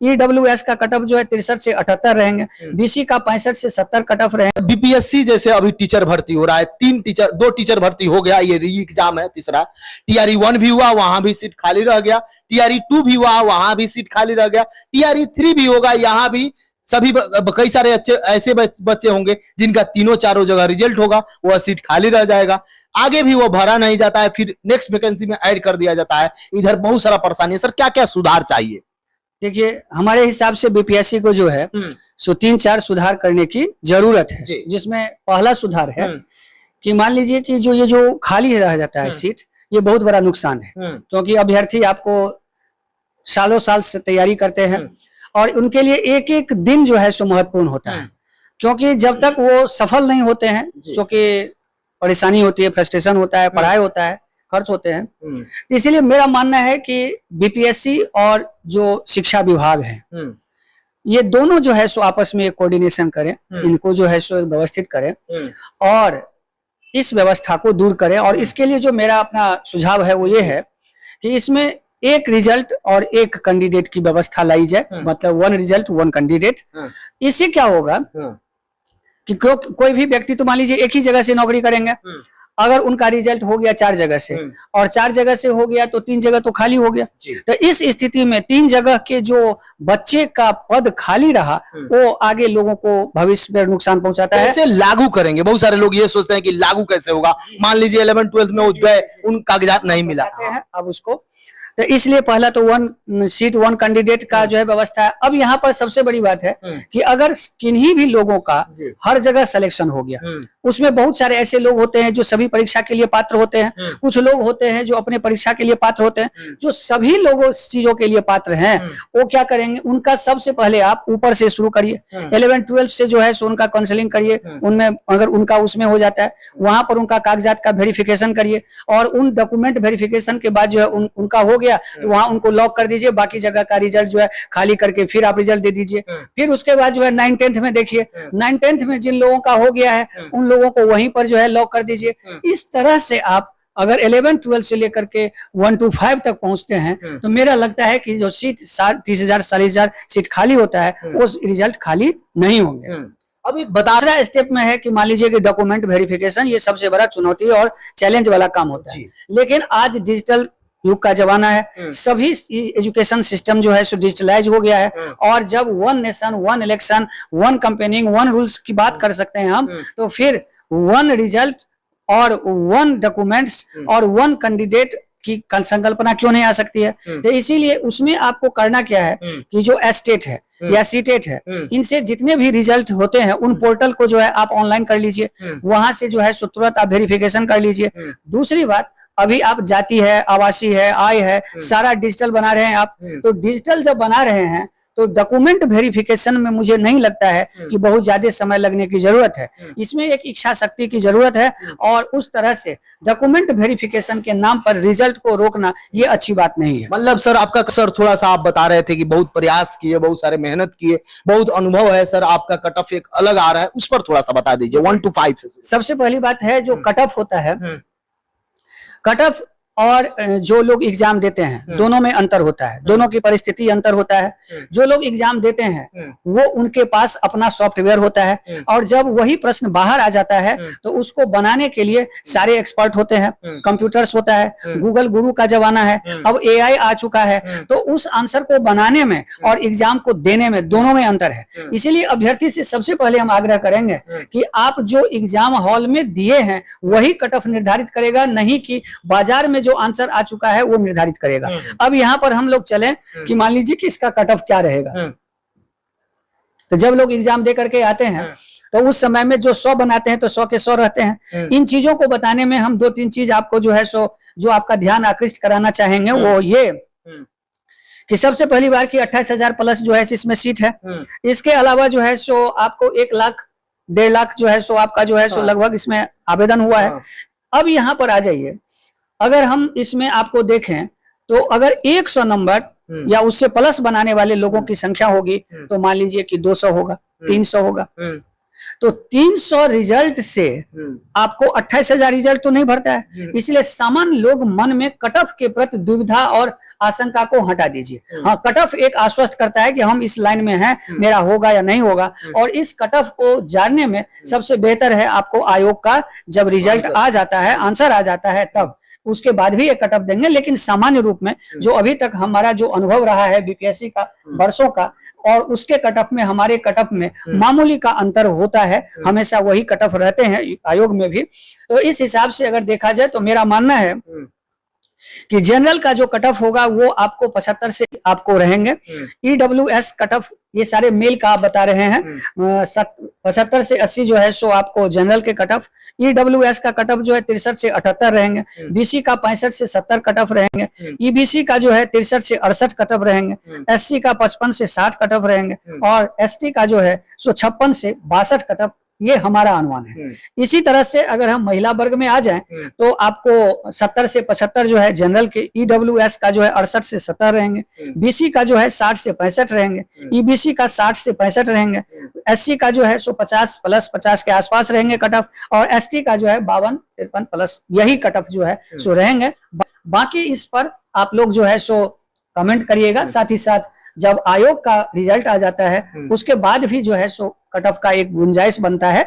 EWS का cut off जो है 63 से 78 रहेंगे, बीसी का 65 से 70 कट ऑफ रहेंगे। बीपीएससी जैसे अभी टीचर भर्ती हो रहा है, 2 टीचर भर्ती हो गया, ये री एग्जाम है तीसरा। टीआरई 1 भी हुआ, वहां भी सीट खाली रह गया। टीआरई 2 भी हुआ, वहां भी सीट खाली रह गया। टीआरई 3 भी होगा, यहाँ भी सभी कई सारे अच्छे ऐसे बच्चे होंगे जिनका तीनों चारों जगह रिजल्ट होगा, वह सीट खाली रह जाएगा, आगे भी वो भरा नहीं जाता है, फिर नेक्स्ट वैकेंसी में ऐड कर दिया जाता है। इधर बहुत सारा परेशानी है। सर क्या क्या सुधार चाहिए? देखिए, हमारे हिसाब से बीपीएससी को जो है सो 3-4 सुधार करने की जरूरत है, जिसमें पहला सुधार है कि मान लीजिए कि ये जो खाली रह जाता है सीट, ये बहुत बड़ा नुकसान है, क्योंकि अभ्यर्थी आपको सालों साल से तैयारी करते हैं और उनके लिए एक एक दिन जो है सो महत्वपूर्ण होता है, क्योंकि जब तक वो सफल नहीं होते हैं, क्योंकि परेशानी होती है, फ्रस्ट्रेशन होता है, पढ़ाई होता है, खर्च होते हैं। तो इसीलिए मेरा मानना है कि बीपीएससी और जो शिक्षा विभाग है, ये दोनों जो है सो आपस में एक कोऑर्डिनेशन करें, इनको जो है सो व्यवस्थित करें और इस व्यवस्था को दूर करें। और इसके लिए जो मेरा अपना सुझाव है वो ये है कि इसमें एक रिजल्ट और एक कैंडिडेट की व्यवस्था लाई जाए, मतलब 1 रिजल्ट 1 कैंडिडेट। इससे क्या होगा कि कोई भी व्यक्ति, तो मान लीजिए एक ही जगह से नौकरी करेंगे, अगर उनका रिजल्ट हो गया 4 जगह से और 4 जगह से हो गया तो 3 जगह तो खाली हो गया। तो इस स्थिति में 3 जगह के जो बच्चे का पद खाली रहा, वो आगे लोगों को भविष्य में नुकसान पहुंचाता है। कैसे लागू करेंगे? बहुत सारे लोग ये सोचते हैं कि लागू कैसे होगा, मान लीजिए 11th-12th में गए, उन कागजात नहीं मिला है अब उसको, तो इसलिए पहला तो 1 सीट 1 कैंडिडेट का जो है व्यवस्था है। अब यहाँ पर सबसे बड़ी बात है कि अगर किन्हीं भी लोगों का हर जगह सिलेक्शन हो गया, उसमें बहुत सारे ऐसे लोग होते हैं जो सभी परीक्षा के लिए पात्र होते हैं, कुछ लोग होते हैं जो अपने परीक्षा के लिए पात्र होते हैं, जो सभी लोगों चीजों के लिए पात्र हैं, वो क्या करेंगे, उनका सबसे पहले आप ऊपर से शुरू करिए, 11th-12th से जो है सो उनका काउंसलिंग करिए, उनमें अगर उनका उसमें हो जाता है, वहां पर उनका कागजात का वेरिफिकेशन करिए और उन डॉक्यूमेंट वेरिफिकेशन के बाद जो है उनका हो गया तो वहां उनको लॉक कर दीजिए, बाकी जगह का रिजल्ट जो है खाली करके फिर आप रिजल्ट दे दीजिए। फिर उसके बाद जो है 9th-10th में देखिए, 9th-10th में जिन लोगों का हो गया है उन लोगों को वहीं पर जो है लॉक कर दीजिए। इस तरह से आप अगर 11th-12th से लेकर के 1 to 5 तक पहुंचते हैं तो मेरा लगता है कि जो सीट 30,000-40,000 सीट खाली होता है वो रिजल्ट खाली नहीं होंगे। अब एक दूसरा स्टेप में है कि मान लीजिए कि डॉक्यूमेंट वेरिफिकेशन, ये सबसे बड़ा चुनौती और चैलेंज वाला काम होता है, लेकिन आज डिजिटल युग का जमाना है, सभी एजुकेशन सिस्टम जो है सो डिजिटलाइज हो गया है और जब 1 नेशन 1 इलेक्शन 1 कंपेनिंग 1 रूल्स की बात कर सकते हैं हम, तो फिर 1 रिजल्ट और 1 डॉक्यूमेंट्स और 1 कैंडिडेट की संकल्पना क्यों नहीं आ सकती है। तो इसीलिए उसमें आपको करना क्या है कि जो एस्टेट है या सीटेट है, इनसे जितने भी रिजल्ट होते हैं उन पोर्टल को जो है आप ऑनलाइन कर लीजिए, वहां से जो है सो तुरंत आप वेरिफिकेशन कर लीजिए। दूसरी बात, अभी आप जाति है, आवासीय है, आय है, सारा डिजिटल बना रहे हैं आप, तो डिजिटल जब बना रहे हैं तो डॉक्यूमेंट वेरिफिकेशन में मुझे नहीं लगता है कि बहुत ज्यादा समय लगने की जरूरत है, इसमें एक इच्छा शक्ति की जरूरत है और उस तरह से डॉक्यूमेंट वेरिफिकेशन के नाम पर रिजल्ट को रोकना ये अच्छी बात नहीं है। मतलब सर आपका, सर थोड़ा सा आप बता रहे थे कि बहुत प्रयास किए, बहुत सारे मेहनत किए, बहुत अनुभव है सर, आपका कट ऑफ एक अलग आ रहा है, उस पर थोड़ा सा बता दीजिए 1 to 5 से। सबसे पहली बात है जो कट ऑफ होता है, कट ऑफ और जो लोग एग्जाम देते हैं दोनों में अंतर होता है, दोनों की परिस्थिति अंतर होता है। जो लोग एग्जाम देते हैं वो उनके पास अपना सॉफ्टवेयर होता है और जब वही प्रश्न बाहर आ जाता है तो उसको बनाने के लिए सारे एक्सपर्ट होते हैं, कंप्यूटर्स होता है, गूगल गुरु का जमाना है, अब एआई आ चुका है, तो उस आंसर को बनाने में और एग्जाम को देने में दोनों में अंतर है। इसीलिए अभ्यर्थी से सबसे पहले हम आग्रह करेंगे कि आप जो एग्जाम हॉल में दिए हैं वही कट ऑफ निर्धारित करेगा, नहीं कि बाजार में जो आंसर आ चुका है वो निर्धारित करेगा। अब यहाँ पर हम लोग चलें कि मान लीजिए कि इसका कट ऑफ क्या रहेगा, तो जब लोग एग्जाम दे करके आते हैं तो उस समय में जो 100 बनाते हैं तो 100 के 100 रहते हैं। इन चीजों को बताने में हम 2-3 चीज आपको जो है सो जो आपका ध्यान आकृष्ट कराना चाहेंगे वो ये कि सबसे पहली बार की 28,000 प्लस जो है इसमें सीट है। इसके अलावा जो है सो आपको 1 लाख 1.5 लाख जो है सो आपका जो है सो लगभग इसमें आवेदन हुआ है। अब यहाँ पर आ जाइए, अगर हम इसमें आपको देखें तो अगर 100 नंबर या उससे प्लस बनाने वाले लोगों की संख्या होगी तो मान लीजिए कि 200 होगा, 300 होगा। तो 300 रिजल्ट से आपको 28,000 रिजल्ट तो नहीं भरता है। इसलिए सामान्य लोग मन में कट ऑफ के प्रति दुविधा और आशंका को हटा दीजिए। हाँ, कट ऑफ एक आश्वस्त करता है कि हम इस लाइन में हैं, मेरा होगा या नहीं होगा, और इस कट ऑफ को जानने में सबसे बेहतर है आपको आयोग का जब रिजल्ट आ जाता है, आंसर आ जाता है, तब उसके बाद भी एक कट ऑफ देंगे। लेकिन सामान्य रूप में जो अभी तक हमारा जो अनुभव रहा है बीपीएससी का वर्षों का, और उसके कट ऑफ में हमारे कट ऑफ में मामूली का अंतर होता है, हमेशा वही कट ऑफ रहते हैं आयोग में भी। तो इस हिसाब से अगर देखा जाए तो मेरा मानना है कि जनरल का जो कट ऑफ होगा वो आपको 75 से आपको रहेंगे। ईडब्ल्यूएस कट ऑफ ये सारे मेल का आप बता रहे हैं, 75 से 80 जो है सो आपको जनरल के कट ऑफ। ईडब्ल्यूएस का कट ऑफ जो है 63 से 78 रहेंगे। बीसी का 65 से 70 कट ऑफ रहेंगे। ईबीसी का जो है 63 से 68 कट ऑफ रहेंगे। एससी का 55 से 60 कट ऑफ रहेंगे, और एसटी का जो है सो 56 से 62 कट ऑफ, ये हमारा अनुमान है। इसी तरह से अगर हम महिला वर्ग में आ जाएं तो आपको 70 से 75 जो है जनरल के, ईडब्ल्यूएस का जो है 68 से 70 रहेंगे, बीसी का जो है 60 से 65 रहेंगे, ईबीसी का 60 से 65 रहेंगे, एससी का जो है सो 50 प्लस 50 के आसपास रहेंगे कट ऑफ, और एसटी का जो है 52-53 प्लस यही कट ऑफ जो है सो रहेंगे। बाकी इस पर आप लोग जो है सो कमेंट करिएगा। साथ ही साथ जब आयोग का रिजल्ट आ जाता है उसके बाद भी जो है सो कट ऑफ का एक गुंजाइश बनता है।